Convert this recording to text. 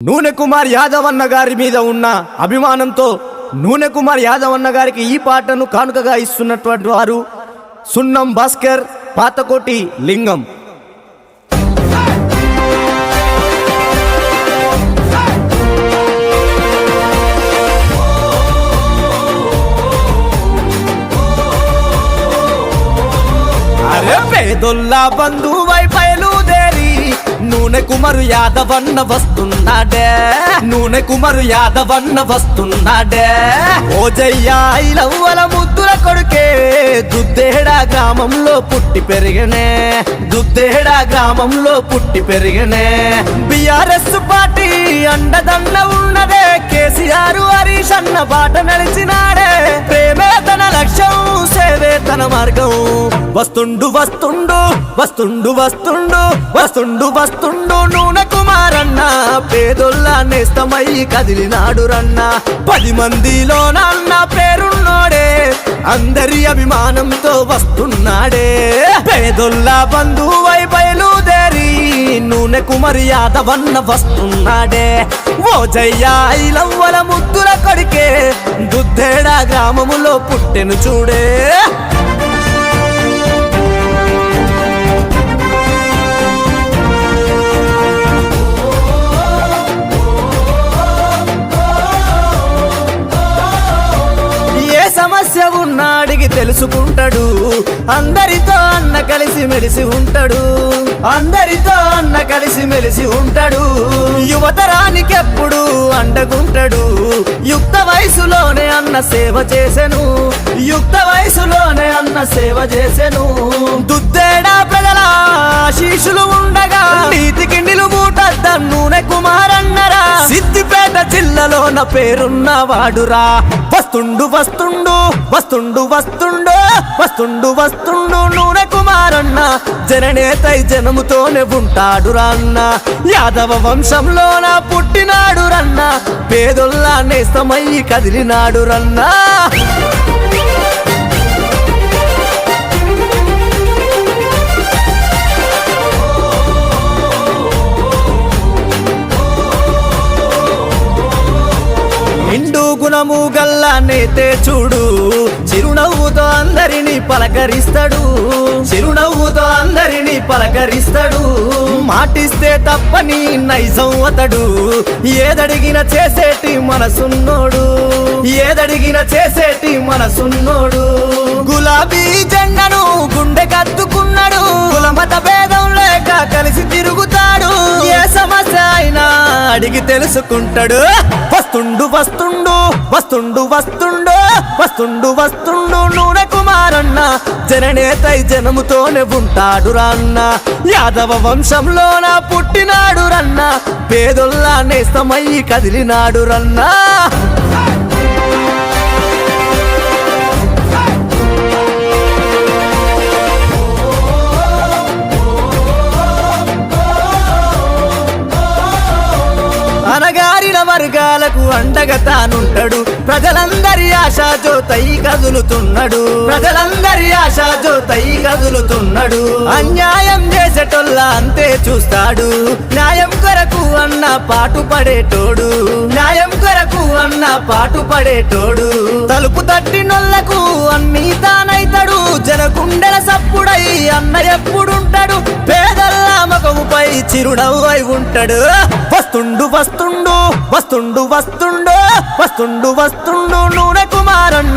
నూనె కుమార్ యాదవ్ అన్న గారి మీద ఉన్న అభిమానంతో నూనె కుమార్ యాదవ్ అన్న గారికి ఈ పాటను కానుకగా ఇస్తున్నటువంటి వారు సున్నం భాస్కర్, పాతకోటి లింగం. అరే పేదొల్లా బంధువై బయలుదేరి నూనె కుమారు యాదవన్న వస్తున్నాడే, నూనె కుమారు యాదవన్న వస్తున్నాడే. ఓజయ్యా ఐలవ్వల ముద్దుల కొడుకే దుద్దేడ గ్రామంలో పుట్టి పెరిగనే, దుద్దేడ గ్రామంలో పుట్టి పెరిగనే. బిఆర్ఎస్ పార్టీ అండదండ ఉన్నదే, కేసీఆర్ హరీష్ అన్న బాట నడిచినాడే. ప్రేమే తన లక్ష్యం, సేవే తన మార్గం. వస్తుండు వస్తుండు వస్తుండు వస్తుండు వస్తుండు వస్తుండు నూనె కుమారన్న, పేదొల్లా నేస్తమై కదిలినాడు రన్న. 10 మందిలో నాన్న పేరున్నోడే, అందరి అభిమానంతో వస్తున్నాడే. పేదొల్లా బంధువై బయలుదేరి నూనె కుమార్ యాదవన్న వస్తున్నాడే. ఓజయ్యా ఐలవ్వల ముద్దుల కొడికే దుద్దేడ గ్రామములో పుట్టెను చూడే. సమస్య ఉన్నాడికి తెలుసుకుంటాడు, అందరితో అన్న కలిసి మెలిసి ఉంటాడు, అందరితో అన్న కలిసి మెలిసి ఉంటాడు. యువతరానికి ఎప్పుడు అండగుంటాడు, యుక్త వయసులోనే అన్న సేవ చేసెను, యుక్త వయసులోనే అన్న సేవ చేసెను. దుద్దేడా ప్రజల ఆశీషులు ఉండగా నీతికి నిలువుటద్ద నూనె కుమారన్నరా. సిద్దిపేట జిల్లాలోన పేరున్న వాడురా. వస్తుండు వస్తుండు వస్తుండు వస్తుండు వస్తుండు వస్తుండు నూనె కుమారన్న, జననేతై జనముతోనే ఉంటాడు రన్న. యాదవ వంశంలోన పుట్టినాడు రన్న, పేదొల్లా నేస్తమై కదిలినాడు రన్న. నిండు గుణము గల్లా నేతే చూడు, చిరునవ్వుతో అందరినీ పలకరిస్తాడు, చిరునవ్వుతో అందరినీ పలకరిస్తాడు. మాటిస్తే తప్పని నైజం అతడు, ఏదడిగిన చేసేటి మనసున్నోడు, ఏదడిగిన చేసేటి మనసున్నోడు. గులాబీ జెండను గుండె కత్తుకున్నాడు, కులమత భేదం లేక కలిసి తిరుగుతాడు. ఏ సమస్య అయినా అడిగి తెలుసుకుంటాడు. వస్తుండు వస్తుండు వస్తుండు వస్తుండు వస్తుండు వస్తుండు నూనె కుమారన్న, జననేతై జనముతోనే ఉంటాడు రన్న. యాదవ వంశంలోన పుట్టినాడు రన్న, పేదొల్లా నేస్తమై కదిలినాడు రన్న. అనగారిన వర్గాలకు అండగా తానుంటాడు, ప్రజలందరి ఆశా జ్యోతై కదులుతున్నాడు, ప్రజలందరి ఆశా జ్యోతై కదులుతున్నాడు. అన్యాయం చేసేటోళ్ళ అంతే చూస్తాడు, న్యాయం కొరకు అన్న పాటు పడేటోడు, న్యాయం కొరకు అన్న పాటు పడేటోడు. తలుపు తట్టినోళ్లకు అన్నీ తానైతాడు, జనకుండెల సప్పుడై అన్న ఎప్పుడుంటాడు. పేదల్లా మగవుపై చిరునవ్వై ఉంటాడు. వస్తుండు వస్తుండు వస్తుండు వస్తుండు వస్తుండు వస్తుండు నూనె కుమారన్న,